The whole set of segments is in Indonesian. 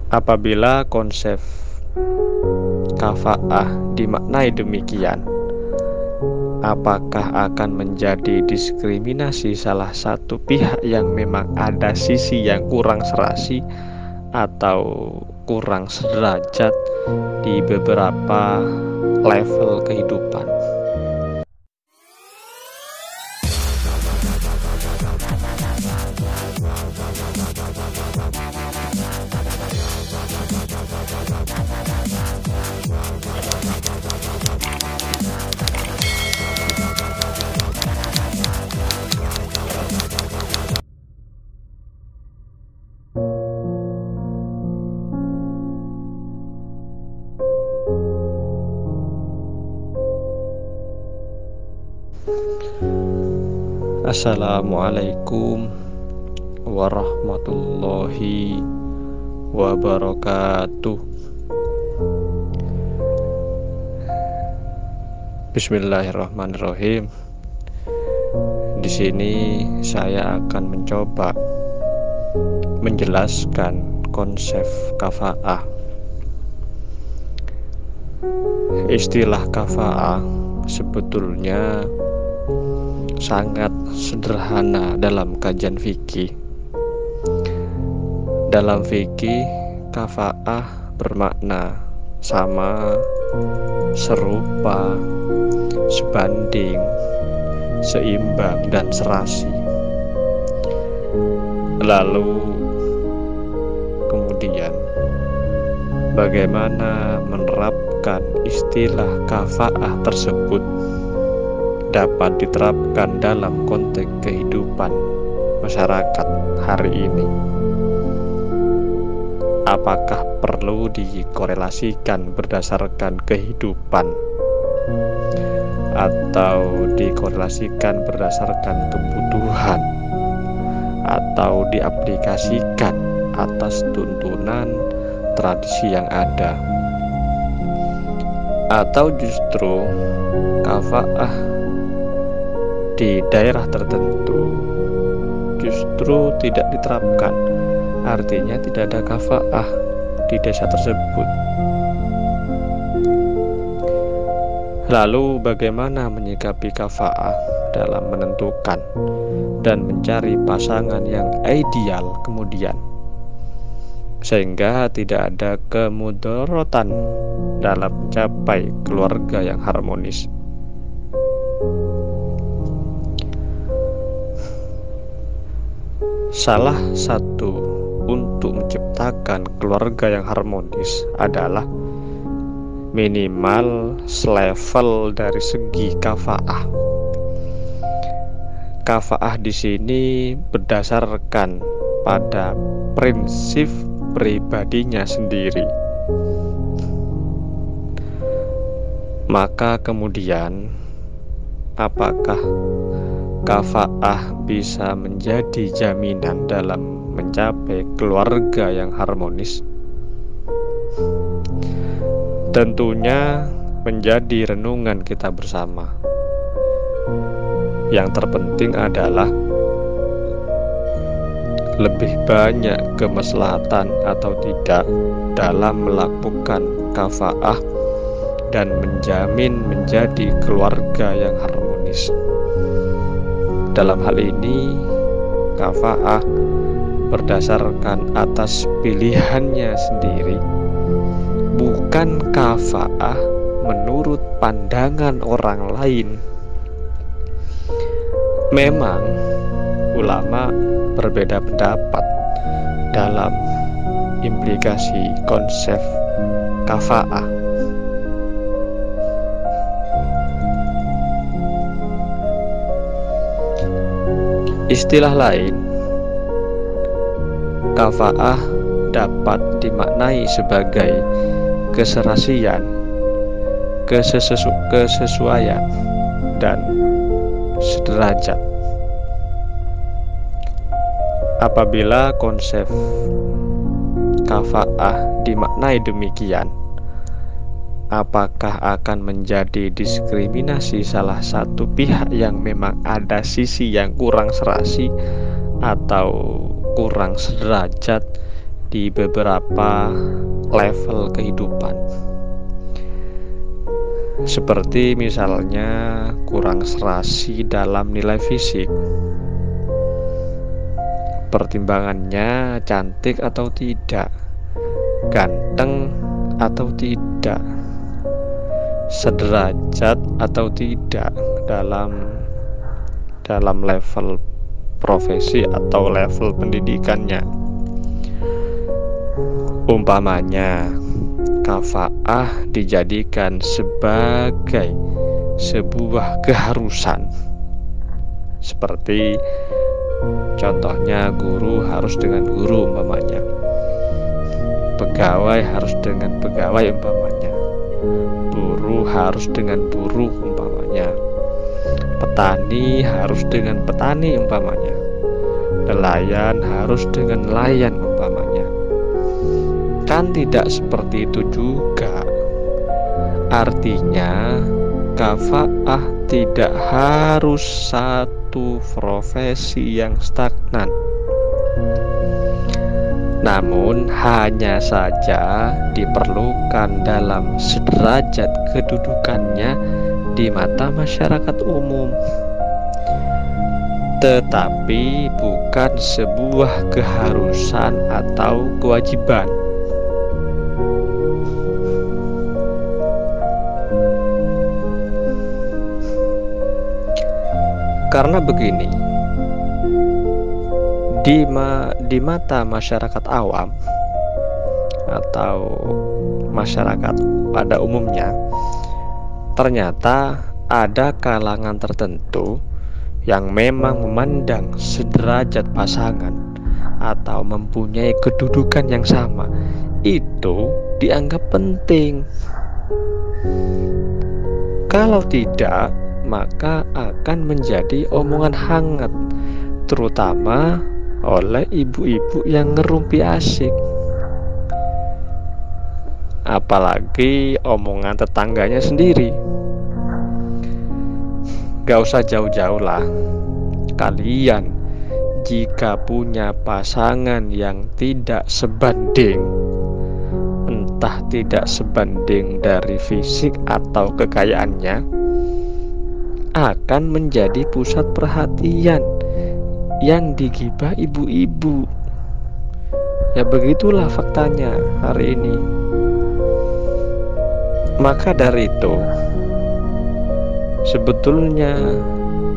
Apabila konsep kafa'ah dimaknai demikian, apakah akan menjadi diskriminasi salah satu pihak yang memang ada sisi yang kurang serasi atau kurang sederajat di beberapa level kehidupan? Assalamualaikum warahmatullahi wabarakatuh. Bismillahirrahmanirrahim. Di sini saya akan mencoba menjelaskan konsep kafa'ah. Istilah kafa'ah sebetulnya sangat sederhana dalam kajian fikih. Dalam fikih, kafa'ah bermakna sama, serupa, sebanding, seimbang, dan serasi. Lalu kemudian bagaimana menerapkan istilah kafa'ah tersebut dapat diterapkan dalam konteks kehidupan masyarakat hari ini? Apakah perlu dikorelasikan berdasarkan kehidupan atau dikorelasikan berdasarkan kebutuhan atau diaplikasikan atas tuntunan tradisi yang ada, atau justru kafa'ah di daerah tertentu justru tidak diterapkan, artinya tidak ada kafa'ah di desa tersebut. Lalu bagaimana menyikapi kafa'ah dalam menentukan dan mencari pasangan yang ideal kemudian, sehingga tidak ada kemudaratan dalam mencapai keluarga yang harmonis? Salah satu untuk menciptakan keluarga yang harmonis adalah minimal selevel dari segi kafa'ah. Kafa'ah di sini berdasarkan pada prinsip pribadinya sendiri. Maka kemudian, apakah kafa'ah bisa menjadi jaminan dalam mencapai keluarga yang harmonis? Tentunya menjadi renungan kita bersama. Yang terpenting adalah lebih banyak kemaslahatan atau tidak dalam melakukan kafa'ah dan menjamin menjadi keluarga yang harmonis. Dalam hal ini, kafa'ah berdasarkan atas pilihannya sendiri, bukan kafa'ah menurut pandangan orang lain. Memang ulama berbeda pendapat dalam implikasi konsep kafa'ah. Istilah lain, kafa'ah dapat dimaknai sebagai keserasian, kesesuaian, dan sederajat. Apabila konsep kafa'ah dimaknai demikian, apakah akan menjadi diskriminasi salah satu pihak yang memang ada sisi yang kurang serasi atau kurang sederajat di beberapa level kehidupan. Seperti misalnya kurang serasi dalam nilai fisik, pertimbangannya cantik atau tidak, ganteng atau tidak, sederajat atau tidak dalam level profesi atau level pendidikannya. Umpamanya, kafa'ah dijadikan sebagai sebuah keharusan. Seperti contohnya guru harus dengan guru umpamanya, pegawai harus dengan pegawai umpamanya, buruh harus dengan buruh umpamanya, petani harus dengan petani umpamanya, nelayan harus dengan nelayan umpamanya. Kan tidak seperti itu juga. Artinya kafa'ah tidak harus satu profesi yang stagnan, namun hanya saja diperlukan dalam sederajat kedudukannya di mata masyarakat umum, tetapi bukan sebuah keharusan atau kewajiban. Karena begini, di mata masyarakat awam atau masyarakat pada umumnya, ternyata ada kalangan tertentu yang memang memandang sederajat pasangan atau mempunyai kedudukan yang sama itu dianggap penting. Kalau tidak, maka akan menjadi omongan hangat, terutama oleh ibu-ibu yang ngerumpi asik. Apalagi omongan tetangganya sendiri. Gak usah jauh-jauh lah. Kalian jika punya pasangan yang tidak sebanding, entah tidak sebanding dari fisik atau kekayaannya, akan menjadi pusat perhatian yang digibah ibu-ibu. Ya begitulah faktanya hari ini. Maka dari itu, sebetulnya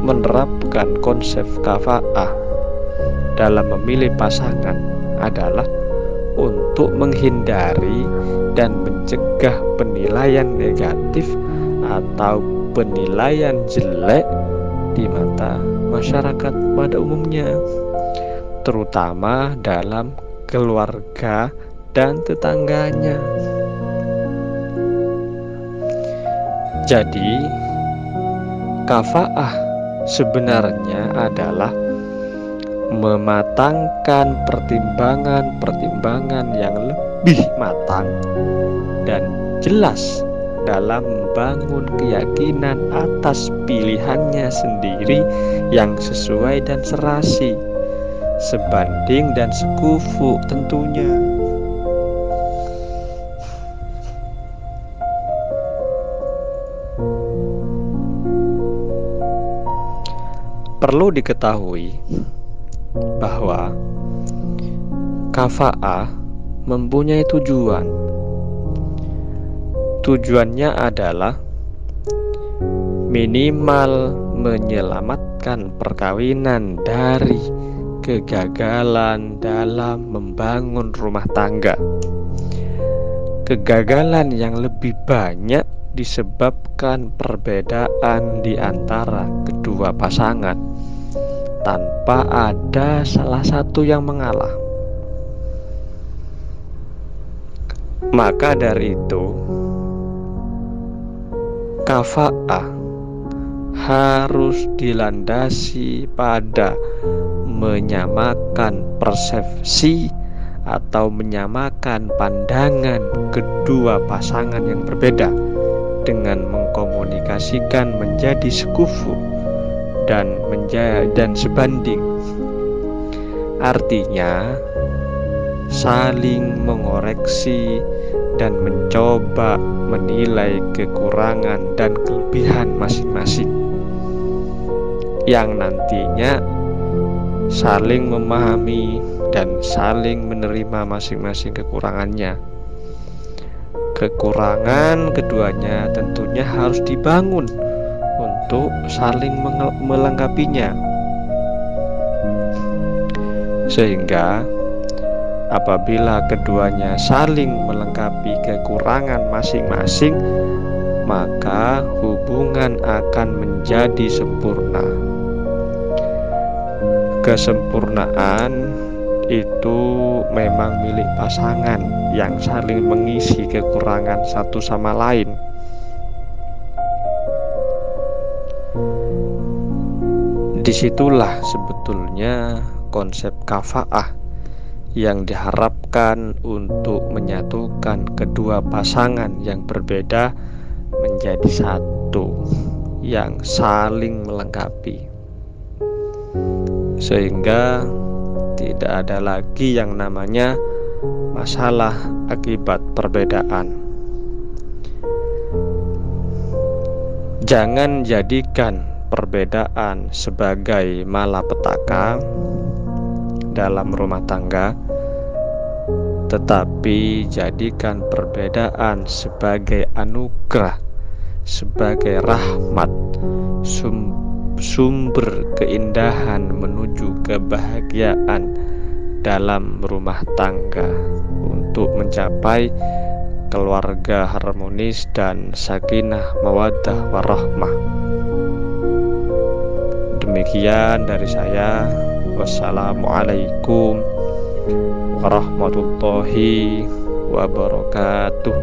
menerapkan konsep kafa'ah dalam memilih pasangan adalah untuk menghindari dan mencegah penilaian negatif atau penilaian jelek di mata masyarakat pada umumnya, terutama dalam keluarga dan tetangganya. Jadi, kafa'ah sebenarnya adalah mematangkan pertimbangan-pertimbangan yang lebih matang dan jelas dalam membangun keyakinan atas pilihannya sendiri yang sesuai dan serasi, sebanding dan sekufu tentunya. Perlu diketahui bahwa kafa'ah mempunyai tujuan. Tujuannya adalah minimal menyelamatkan perkawinan dari kegagalan dalam membangun rumah tangga. Kegagalan yang lebih banyak disebabkan perbedaan di antara kedua pasangan tanpa ada salah satu yang mengalah. Maka dari itu, kafa'ah harus dilandasi pada menyamakan persepsi atau menyamakan pandangan kedua pasangan yang berbeda dengan mengkomunikasikan menjadi sekufu dan sebanding. Artinya, saling mengoreksi dan mencoba menilai kekurangan dan kelebihan masing-masing, yang nantinya saling memahami dan saling menerima masing-masing kekurangannya. Kekurangan keduanya tentunya harus dibangun untuk saling melengkapinya, sehingga apabila keduanya saling melengkapi kekurangan masing-masing, maka hubungan akan menjadi sempurna. Kesempurnaan itu memang milik pasangan yang saling mengisi kekurangan satu sama lain. Disitulah sebetulnya konsep kafa'ah yang diharapkan untuk menyatukan kedua pasangan yang berbeda menjadi satu yang saling melengkapi, sehingga tidak ada lagi yang namanya masalah akibat perbedaan. Jangan jadikan perbedaan sebagai malapetaka dalam rumah tangga, tetapi jadikan perbedaan sebagai anugerah, sebagai rahmat, sumber keindahan menuju kebahagiaan dalam rumah tangga untuk mencapai keluarga harmonis dan sakinah mawaddah warahmah. Demikian dari saya. Wassalamualaikum warahmatullahi wabarakatuh.